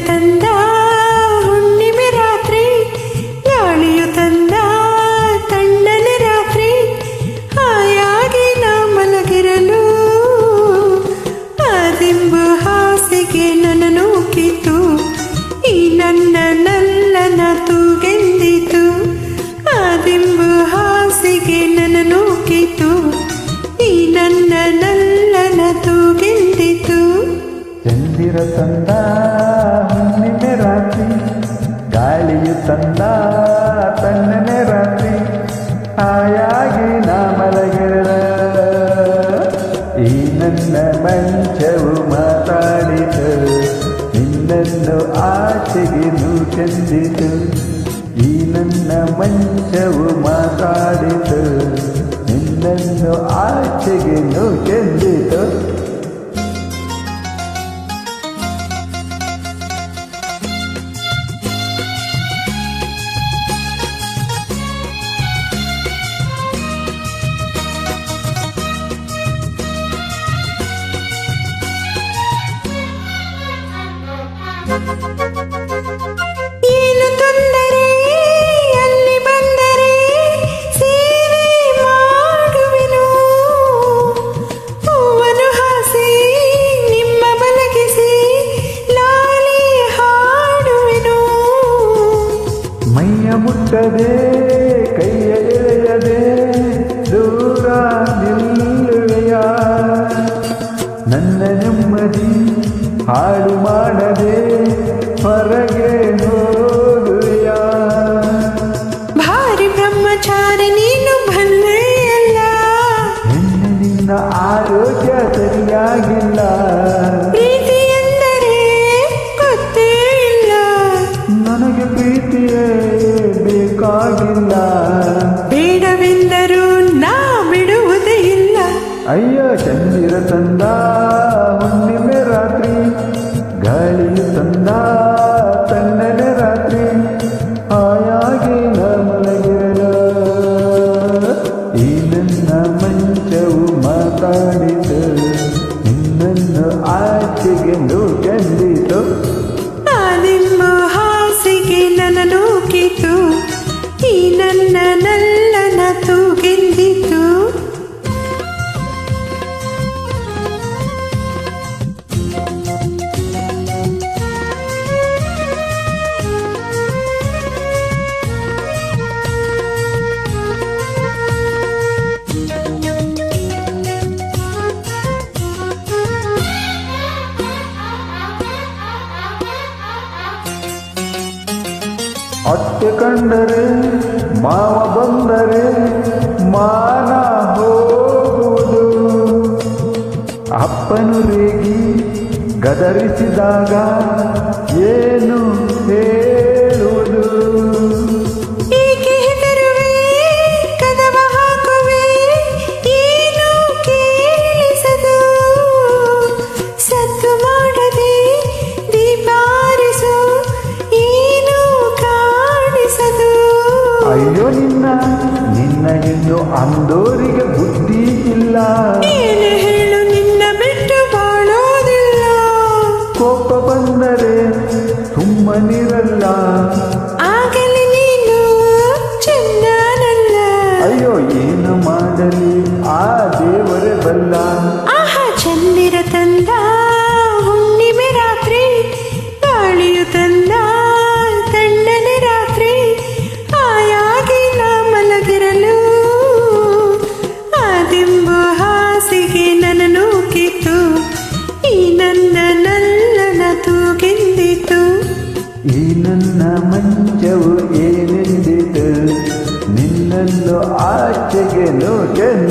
ತಂದ ಹುಣ್ಣಿಮೆ ರಾತ್ರಿ, ಗಾಳಿಯು ತಂದ ತಣ್ಣನೆ ರಾತ್ರಿ, ಹಾಯಾಗಿ ನಾ ಮಲಗಿರಲು ಆದಿಂಬು ಹಾಸಿಗೆ ನನ್ನ ನೂಕಿತು, ಈ ನನ್ನ ನಲ್ಲನ ತೂಗೆಂದಿತು. ಆದಿಂಬು ಹಾಸಿಗೆ ನನ್ನ ನೂಕಿತು, ಈ ನನ್ನ ನಲ್ಲನ ತೂಗೆಂದಿತು. ಚಂದಿರ ತಂದ ಹುಣ್ಣಿಮೆ ರಾತ್ರಿ, ಗಾಳಿಯು ತಂದ ತಣ್ಣನೆ ರಾತ್ರಿ, ಹಾಯಾಗಿ ನಾ ಮಲಗಿರ. ಈ ನನ್ನ ಮಂಚವು ಮಾತಾಡಿತು, ನಿನ್ನನ್ನು ಆಚೆಗೆ ನೂಕೆಂದಿತು. ಈ ನನ್ನ ಮಂಚವು ಮಾತಾಡಿತು, ನಿನ್ನನ್ನು ಆಚೆಗೆ ನೂಕೆಂದಿತು. ಏನು ತೊಂದರೆ ಅಲ್ಲಿ ಬಂದರೆ ಸೇವೆ ಮಾಡುವೆನು, ಹೂವನ್ನು ಹಾಸಿ ನಿಮ್ಮ ಮಲಗಿಸಿ ಲಾಲಿ ಹಾಡುವೆನು. ಮೈಯ ಮುಟ್ಟದೆ ಕೈಯ ಎಳೆಯದೆ ದೂರ ನಿಲ್ಲುವೆಯ, ನನ್ನ ನೆಮ್ಮದಿ ಹಾಳು ಮಾಡದೆ ಹೊರಗೆ ಹೋಗುವೆಯ. ಭಾರಿ ಬ್ರಹ್ಮಚಾರಿ ನೀನು ಬಲ್ಲೆಯಲ್ಲ, ನಿನ್ನ ಆರೋಗ್ಯ ಸರಿಯಾಗಿಲ್ಲ. ಪ್ರೀತಿ ಎಂದರೆ ಗೊತ್ತೇ ಇಲ್ಲ, ನನಗೆ ಪ್ರೀತಿಯೇ ಬೇಕಾಗಿಲ್ಲ. ಬೇಡವೆಂದರೂ ನಾ ಬಿಡುವುದೇ ಇಲ್ಲ. ಅಯ್ಯೋ ಚಂದಿರ ತಂದ ಹುಣ್ಣಿಮೆ ರಾತ್ರಿ, ಗಾಳಿಯು ತಂದ ತಣ್ಣನೆ ರಾತ್ರಿ, ಹಾಯಾಗಿ ನಾ ಮಲಗಿರಲ. ಈ ನನ್ನ ಮಂಚವು ಮಾತಾಡಿತು, ನಿನ್ನನ್ನು ಆಚೆಗೆ ನೂಕೆಂದಿತು. ಆದಿಂಬ ಹಾಸಿಗೆ ನನ್ನ ನೂಕಿತು, ಈ ನನ್ನ ನಲ್ಲನ ತೂಗೆಂದಿತು. ಅತ್ತೆ ಕಂಡರೆ ಮಾವ ಬಂದರೆ ಮಾನ ಹೋಗುವುದು, ಅಪ್ಪನು ರೇಗಿ ಗದರಿಸಿದಾಗ ಏನು ಹೇಳುವುದು. ಏಕೆ ಹೆದರುವೆ ಕದವ ಹಾಕುವೆ ಏನು ಕೇಳಿಸದು, ಸದ್ದು ಮಾಡದೆ ದೀಪಾರಿಸು ಏನು ಕಾಣಿಸದು. ಅಯ್ಯೋ ನಿನ್ನ ಇನ್ನು ಅಂದೋರಿಗೆ ಬುದ್ಧಿ ಇಲ್ಲ. ಏನು ಹೇಳು ನಿನ್ನ ಬಿಟ್ಟು ಬಾಳೋದಿಲ್ಲ, ಕೋಪ ಬಂದರೆ ಸುಮ್ಮನಿರಲ್ಲ. ಆಗಲಿ ನೀನು ಚಂದನಲ್ಲ. ಅಯ್ಯೋ ಏನು ಮಾಡಲಿ ಆ ದೇವರೇ ಬಲ್ಲ. ಆಹಾ ಚಂದಿರ ತಂದ ಹುಣ್ಣಿಮೆ ರಾತ್ರಿ, ಗಾಳಿಯು ತಂದ ತಣ್ಣನೆ ರಾತ್ರಿ, ಹಾಯಾಗಿ ನಾ ಮಲಗಿರಲು ಆದಿಂಬು ಹಾಸಿಗೆ ನನ್ನ ನೂಕಿತು, ಈ ನನ್ನ ನಲ್ಲನ ತೂಗೆಂದಿತು. ಈ ನನ್ನ ಮಂಚವು ಏನೆಂದಿತು, ನಿನ್ನನ್ನು ಆಚೆಗೆ ನೂಕೆಂದಿತು.